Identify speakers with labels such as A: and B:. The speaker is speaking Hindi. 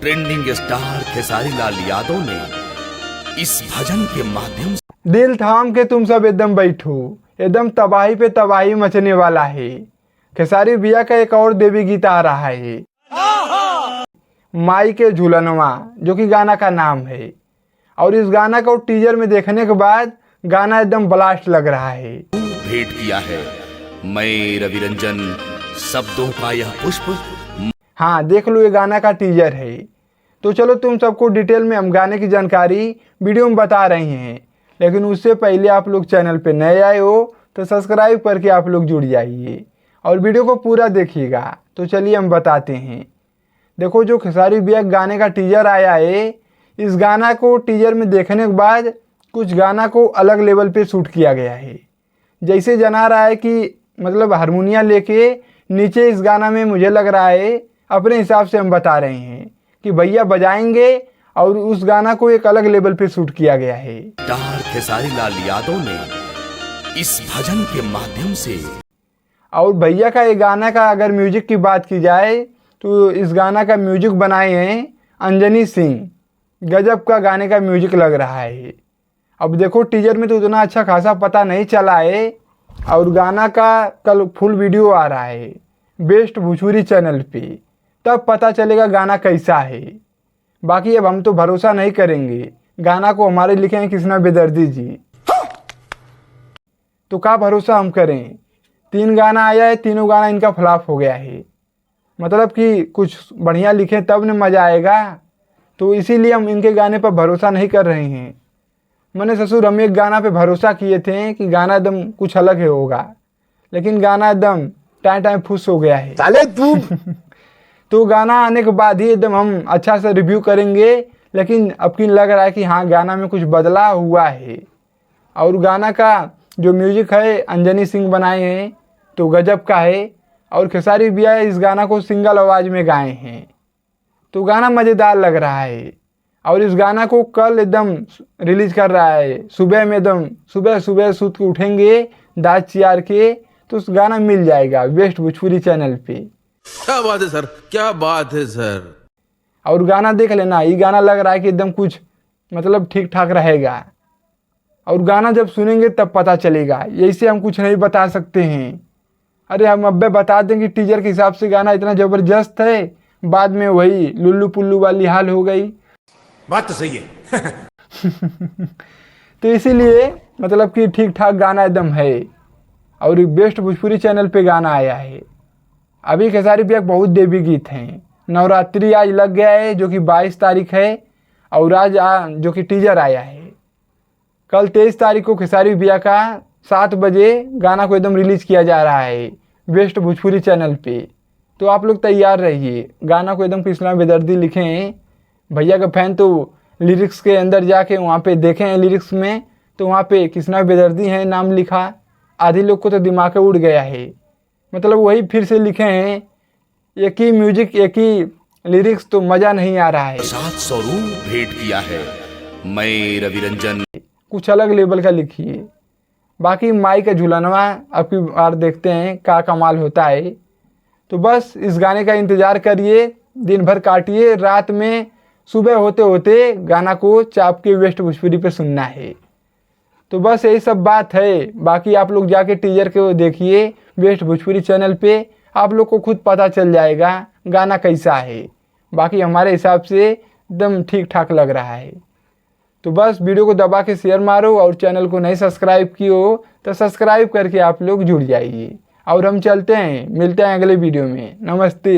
A: ट्रेंडिंग स्टार खेसारी लाल यादव ने इस भजन के माध्यम से
B: दिल थाम के तुम सब एकदम बैठो, एकदम तबाही पे तबाही मचने वाला है। खेसारी भैया का एक और देवी गीत आ रहा है, माई के झूलनवा, जो कि गाना का नाम है। और इस गाना को टीजर में देखने के बाद गाना एकदम ब्लास्ट लग रहा है।
A: भेंट किया है मैं रवि रंजन, शब्दों का यह पुष्प।
B: हाँ, देख लो, ये गाना का टीजर है। तो चलो तुम सबको डिटेल में हम गाने की जानकारी वीडियो में बता रहे हैं, लेकिन उससे पहले आप लोग चैनल पे नए आए हो तो सब्सक्राइब करके आप लोग जुड़ जाइए और वीडियो को पूरा देखिएगा। तो चलिए हम बताते हैं। देखो, जो खेसारी भैया गाने का टीजर आया है, इस गाना को टीजर में देखने के बाद कुछ गाना को अलग लेवल पे शूट किया गया है। जैसे जना रहा है कि मतलब हारमोनिया लेके नीचे इस गाना में मुझे लग रहा है, अपने हिसाब से हम बता रहे हैं कि भैया बजाएंगे और उस गाना को एक अलग लेवल पे शूट किया गया है।
A: स्टार खेसारी लाल यादव ने इस भजन के माध्यम से।
B: और भैया का ये गाना का अगर म्यूजिक की बात की जाए तो इस गाना का म्यूजिक बनाए हैं अंजनी सिंह। गजब का गाने का म्यूजिक लग रहा है। अब देखो, टीजर में तो उतना अच्छा खासा पता नहीं चला है, और गाना का कल फुल वीडियो आ रहा है बेस्ट भोजपुरी चैनल पे, तब पता चलेगा गाना कैसा है। बाकी अब हम तो भरोसा नहीं करेंगे, गाना को हमारे लिखे हैं कृष्णा बेदर्दी जी, तो क्या भरोसा हम करें। 3 गाना आया है, तीनों गाना इनका फ्लॉप हो गया है। मतलब कि कुछ बढ़िया लिखे तब न मज़ा आएगा, तो इसीलिए हम इनके गाने पर भरोसा नहीं कर रहे हैं। मैंने ससुर हम एक गाना पे भरोसा किए थे कि गाना एकदम कुछ अलग है होगा, लेकिन गाना एकदम टाइम फुस हो गया है।
C: साले तू
B: तो गाना आने के बाद ही एकदम हम अच्छा से रिव्यू करेंगे, लेकिन अब की लग रहा है कि हाँ, गाना में कुछ बदलाव हुआ है। और गाना का जो म्यूजिक है अंजनी सिंह बनाए हैं, तो गजब का है। और खेसारी भैया इस गाना को सिंगल आवाज़ में गाए हैं, तो गाना मज़ेदार लग रहा है। और इस गाना को कल एकदम रिलीज कर रहा है, सुबह में एकदम सुबह सुबह सूत के उठेंगे दाँत चियार के, तो उस गाना मिल जाएगा बेस्ट भोजपुरी चैनल पे।
C: क्या बात है सर, क्या बात है सर।
B: और गाना देख लेना, ये गाना लग रहा है कि एकदम कुछ मतलब ठीक ठाक रहेगा। और गाना जब सुनेंगे तब पता चलेगा, ऐसे हम कुछ नहीं बता सकते हैं। अरे हम अब बता दें कि टीजर के हिसाब से गाना इतना ज़बरदस्त है, बाद में वही लुल्लू पुल्लू वाली हाल हो गई।
C: बात तो सही है
B: तो इसीलिए मतलब कि ठीक ठाक गाना एकदम है। और बेस्ट भोजपुरी चैनल पे गाना आया है। अभी खेसारी भैया बहुत देवी गीत हैं। नवरात्रि आज लग गया है, जो कि 22 तारीख है, और आज जो कि टीजर आया है। कल 23 तारीख को खेसारी भैया का 7 बजे गाना को एकदम रिलीज़ किया जा रहा है बेस्ट भोजपुरी चैनल पे। तो आप लोग तैयार रहिए। गाना को एकदम कृष्णा बेदर्दी लिखे हैं। भैया का फैन तो लिरिक्स के अंदर जाके वहाँ पे देखे हैं, लिरिक्स में तो वहाँ पे कृष्णा बेदर्दी है नाम लिखा। आधे लोग को तो दिमाग में उड़ गया है, मतलब वही फिर से लिखे हैं, एक ही म्यूजिक एक ही लिरिक्स, तो मज़ा नहीं आ रहा है।
A: 700 रूप भेंट किया है मैं रवि रंजन,
B: कुछ अलग लेवल का लिखिए। बाकी माई का झूलनवा अब की बार देखते हैं क्या कमाल होता है। तो बस इस गाने का इंतज़ार करिए, दिन भर काटिए, रात में सुबह होते होते गाना को चाप के वेस्ट भोजपुरी पे सुनना है। तो बस यही सब बात है। बाकी आप लोग जाके टीजर के देखिए बेस्ट भोजपुरी चैनल पे, आप लोग को खुद पता चल जाएगा गाना कैसा है। बाकी हमारे हिसाब से एकदम ठीक ठाक लग रहा है। तो बस वीडियो को दबा के शेयर मारो, और चैनल को नहीं सब्सक्राइब किए हो तो सब्सक्राइब करके आप लोग जुड़ जाइए। और हम चलते हैं, मिलते हैं अगले वीडियो में। नमस्ते।